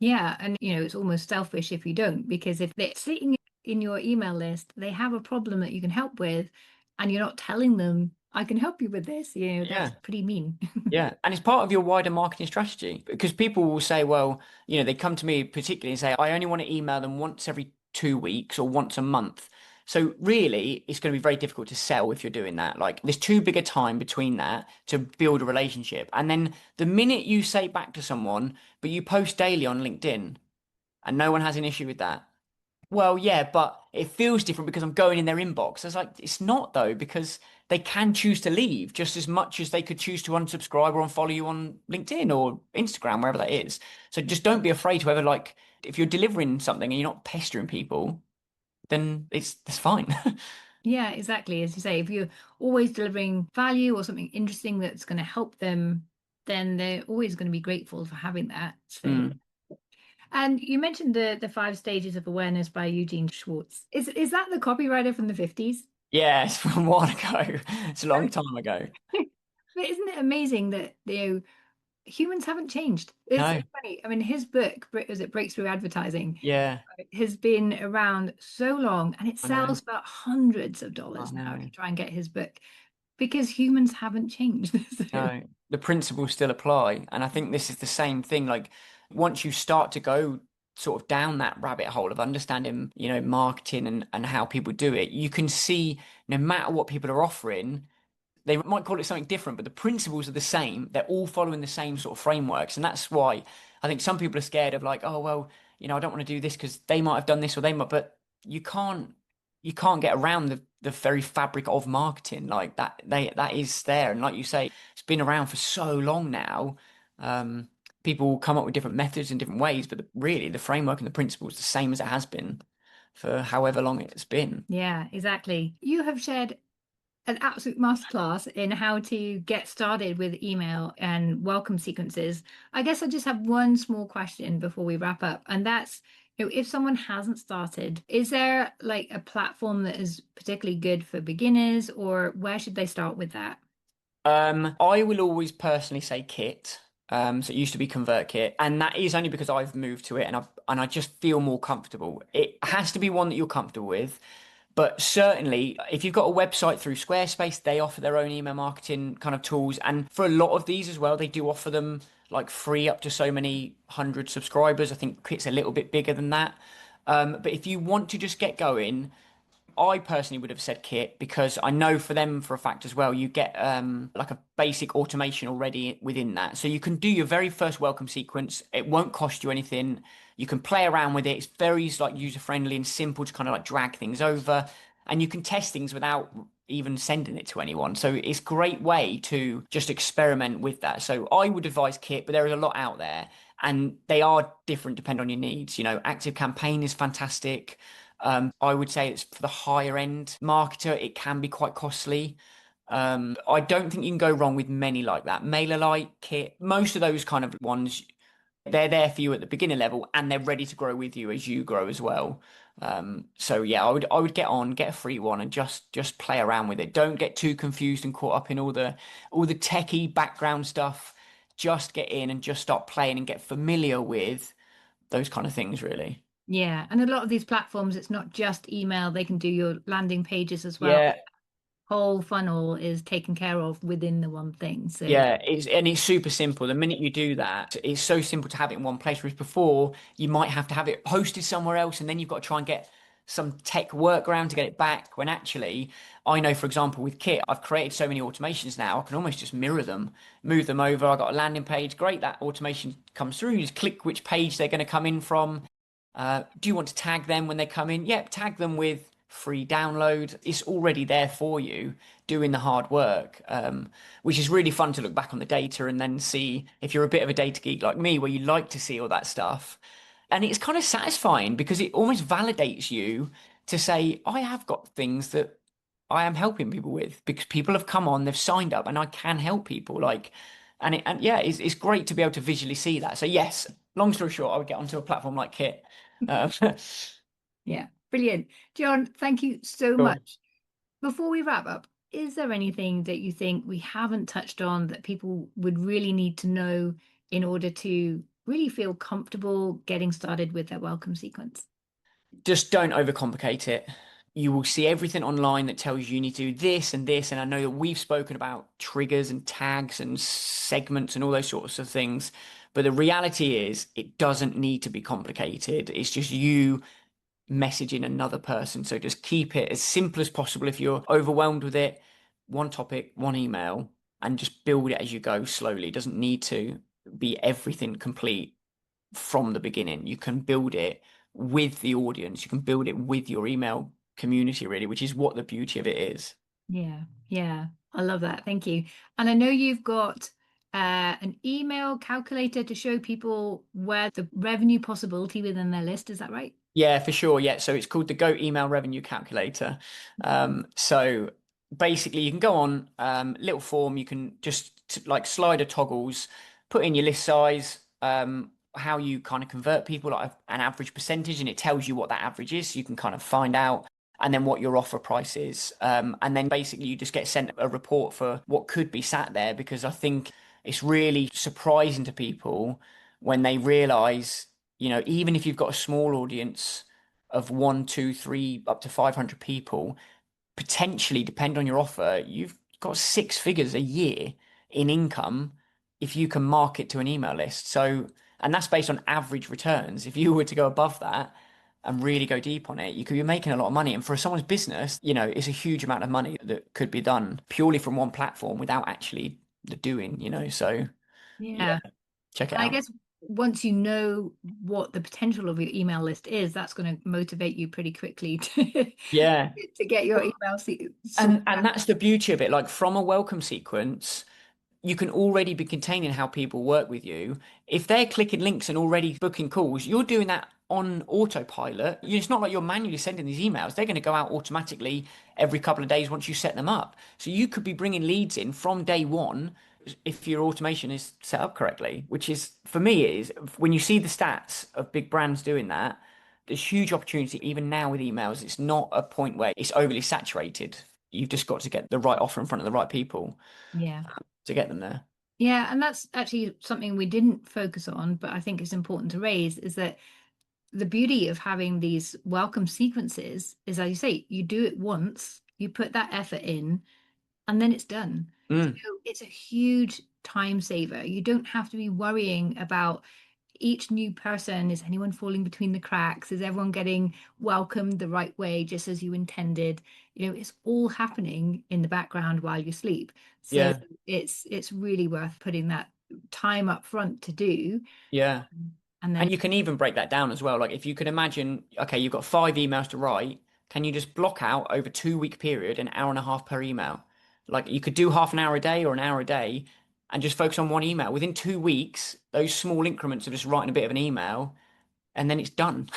Yeah, and it's almost selfish if you don't, because if they're sitting in your email list, they have a problem that you can help with, and you're not telling them, I can help you with this, that's Yeah. pretty mean. Yeah, and it's part of your wider marketing strategy because people will say, well, they come to me particularly and say, I only want to email them once every 2 weeks or once a month. So really, it's going to be very difficult to sell if you're doing that. Like, there's too big a time between that to build a relationship. And then the minute you say back to someone, but you post daily on LinkedIn and no one has an issue with that, well, yeah, but it feels different because I'm going in their inbox. I was like, it's not though, because they can choose to leave just as much as they could choose to unsubscribe or unfollow you on LinkedIn or Instagram, wherever that is. So just don't be afraid to ever like, if you're delivering something and you're not pestering people, then it's fine. Yeah, exactly. As you say, if you're always delivering value or something interesting that's going to help them, then they're always going to be grateful for having that. So, Mm. and you mentioned the 5 stages of awareness by Eugene Schwartz. Is that the copywriter from the 50s? Yeah, it's from a while ago. It's a long time ago. But isn't it amazing that humans haven't changed? It's No, funny. I mean, his book, was it Breakthrough Advertising, yeah, has been around so long, and it I know, sells for hundreds of I dollars now know. to try and get his book because humans haven't changed. So, No, the principles still apply. And I think this is the same thing. Like once you start to go sort of down that rabbit hole of understanding, marketing and how people do it, you can see no matter what people are offering, they might call it something different, but the principles are the same. They're all following the same sort of frameworks. And that's why I think some people are scared of like, oh, well, I don't want to do this because they might have done this or they might, but you can't you can't get around the very fabric of marketing like that is there. And like you say, it's been around for so long now. Um, People come up with different methods and different ways, but really the framework and the principle is the same as it has been for however long it's been. yeah, exactly. You have shared an absolute masterclass in how to get started with email and welcome sequences. I guess I just have one small question before we wrap up, and that's, if someone hasn't started, is there like a platform that is particularly good for beginners, or where should they start with that? I will always personally say Kit. So it used to be ConvertKit, and that is only because I've moved to it and I just feel more comfortable. It has to be one that you're comfortable with. But certainly, if you've got a website through Squarespace, they offer their own email marketing kind of tools. And for a lot of these as well, they do offer them like free up to so many hundred subscribers. I think Kit's a little bit bigger than that. But if you want to just get going, I personally would have said Kit because I know for them for a fact as well, you get like a basic automation already within that. So you can do your very first welcome sequence. It won't cost you anything. You can play around with it. It's very like user friendly and simple to kind of like drag things over. And you can test things without even sending it to anyone. So it's a great way to just experiment with that. So I would advise Kit, but there is a lot out there and they are different depending on your needs. Active campaign is fantastic. I would say it's for the higher end marketer, it can be quite costly. I don't think you can go wrong with many like that. MailerLite, Kit, most of those kind of ones, they're there for you at the beginner level and they're ready to grow with you as you grow as well. So yeah, I would get a free one and just play around with it. Don't get too confused and caught up in all the techie background stuff. Just get in and just start playing and get familiar with those kind of things, really. Yeah, and a lot of these platforms, it's not just email, they can do your landing pages as well. Yeah, Whole funnel is taken care of within the one thing. So, yeah, it's super simple. The minute you do that, it's so simple to have it in one place. Whereas before, you might have to have it hosted somewhere else, and then you've got to try and get some tech workaround to get it back. When actually, I know, for example, with Kit, I've created so many automations now, I can almost just mirror them, move them over. I got a landing page, great, that automation comes through. You just click which page they're going to come in from. Do you want to tag them when they come in? Yep, tag them with free download. It's already there for you doing the hard work, which is really fun to look back on the data and then see if you're a bit of a data geek like me, where you like to see all that stuff. And it's kind of satisfying because it almost validates you to say, I have got things that I am helping people with, because people have come on, they've signed up, and I can help people. Like, and yeah, it's great to be able to visually see that. So yes, long story short, I would get onto a platform like Kit. Um, Yeah, brilliant. John, thank you so cool. much. Before we wrap up, is there anything that you think we haven't touched on that people would really need to know in order to really feel comfortable getting started with their welcome sequence? Just don't overcomplicate it. You will see everything online that tells you you need to do this and this. And I know that we've spoken about triggers and tags and segments and all those sorts of things. But the reality is, it doesn't need to be complicated. It's just you messaging another person. So just keep it as simple as possible. If you're overwhelmed with it, one topic, one email, and just build it as you go slowly. It doesn't need to be everything complete from the beginning. You can build it with the audience. You can build it with your email community, really, which is what the beauty of it is. Yeah, yeah, I love that. Thank you. And I know you've got an email calculator to show people where the revenue possibility within their list. Is that right? Yeah, for sure. Yeah. So it's called the Go Email Revenue Calculator. So basically you can go on little form, you can just like slider toggles, put in your list size, how you kind of convert people, like an average percentage, and it tells you what that average is. So you can kind of find out, and then what your offer price is. And then basically you just get sent a report for what could be sat there, because I think it's really surprising to people when they realize, even if you've got a small audience of one, two, three, up to 500 people, potentially, depend on your offer, you've got six figures a year in income if you can market to an email list. So, and that's based on average returns. If you were to go above that and really go deep on it, you could be making a lot of money. And for someone's business, it's a huge amount of money that could be done purely from one platform without actually the doing. So, yeah, Yeah. check it And I out. guess once you know what the potential of your email list is, that's going to motivate you pretty quickly to Yeah. to get your email And sorted and out. that's the beauty of it. Like, from a welcome sequence, you can already be containing how people work with you. If they're clicking links and already booking calls, you're doing that on autopilot. It's not like you're manually sending these emails. They're going to go out automatically every couple of days once you set them up. So you could be bringing leads in from day one if your automation is set up correctly, which is, for me, is when you see the stats of big brands doing that, there's huge opportunity even now with emails. It's not a point where it's overly saturated. You've just got to get the right offer in front of the right people Yeah. to get them there. Yeah, and that's actually something we didn't focus on, but I think it's important to raise is that the beauty of having these welcome sequences is, as you say, you do it once, you put that effort in, and then it's done. Mm, So it's a huge time saver. You don't have to be worrying about each new person. Is anyone falling between the cracks? Is everyone getting welcomed the right way, just as you intended? It's all happening in the background while you sleep. So yeah, it's really worth putting that time up front to do. yeah. And then And you can even break that down as well. Like, if you could imagine, okay, you've got 5 emails to write, can you just block out over 2 week period an hour and a half per email? Like, you could do half an hour a day or an hour a day and just focus on one email. Within 2 weeks, those small increments of just writing a bit of an email, and then it's done.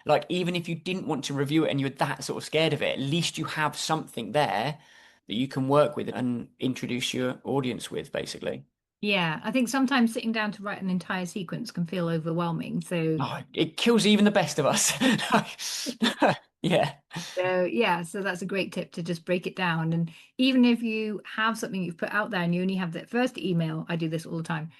Like, even if you didn't want to review it and you're that sort of scared of it, at least you have something there that you can work with and introduce your audience with, basically. yeah, I think sometimes sitting down to write an entire sequence can feel overwhelming. So Oh, it kills even the best of us. Yeah, so that's a great tip to just break it down. And even if you have something you've put out there and you only have that first email, I do this all the time,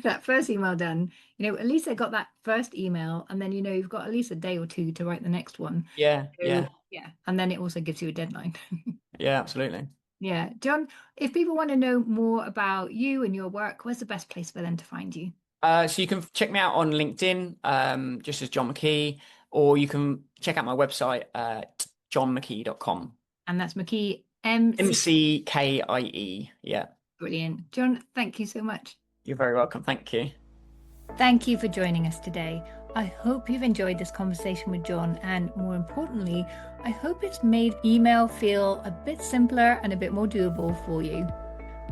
that first email done, at least I got that first email, and then you've got at least a day or two to write the next one. yeah, So yeah, yeah, and then it also gives you a deadline. yeah, absolutely. Yeah. John, if people want to know more about you and your work, where's the best place for them to find you? So you can check me out on LinkedIn, just as John McKie, or you can check out my website at johnmckie.com. And that's McKie MC. McKie. Yeah, Brilliant. John, thank you so much. you're very welcome. Thank you. Thank you for joining us today. I hope you've enjoyed this conversation with John, and more importantly, I hope it's made email feel a bit simpler and a bit more doable for you.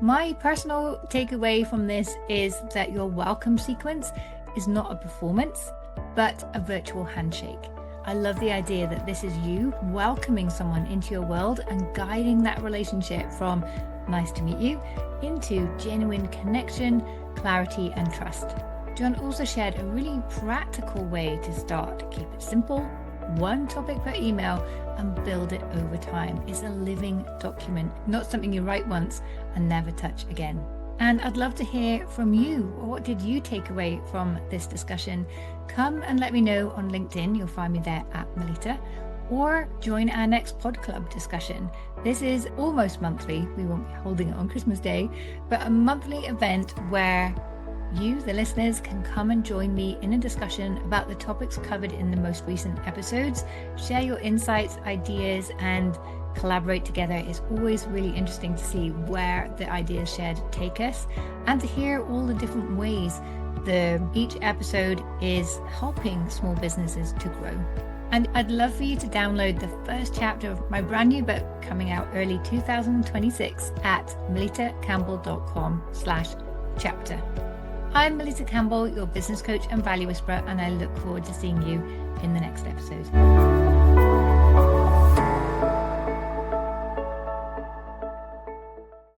My personal takeaway from this is that your welcome sequence is not a performance, but a virtual handshake. I love the idea that this is you welcoming someone into your world and guiding that relationship from nice to meet you into genuine connection, clarity, and trust. John also shared a really practical way to start. Keep it simple, one topic per email, and build it over time. It's a living document, not something you write once and never touch again. And I'd love to hear from you. What did you take away from this discussion? Come and let me know on LinkedIn. You'll find me there at Melitta. Or join our next Pod Club discussion. This is almost monthly. We won't be holding it on Christmas Day, but a monthly event where you, the listeners, can come and join me in a discussion about the topics covered in the most recent episodes, share your insights, ideas, and collaborate together. It's always really interesting to see where the ideas shared take us and to hear all the different ways each episode is helping small businesses to grow. And I'd love for you to download the first chapter of my brand new book coming out early 2026 at melittacampbell.com/chapter. I'm Melitta Campbell, your business coach and value whisperer, and I look forward to seeing you in the next episode.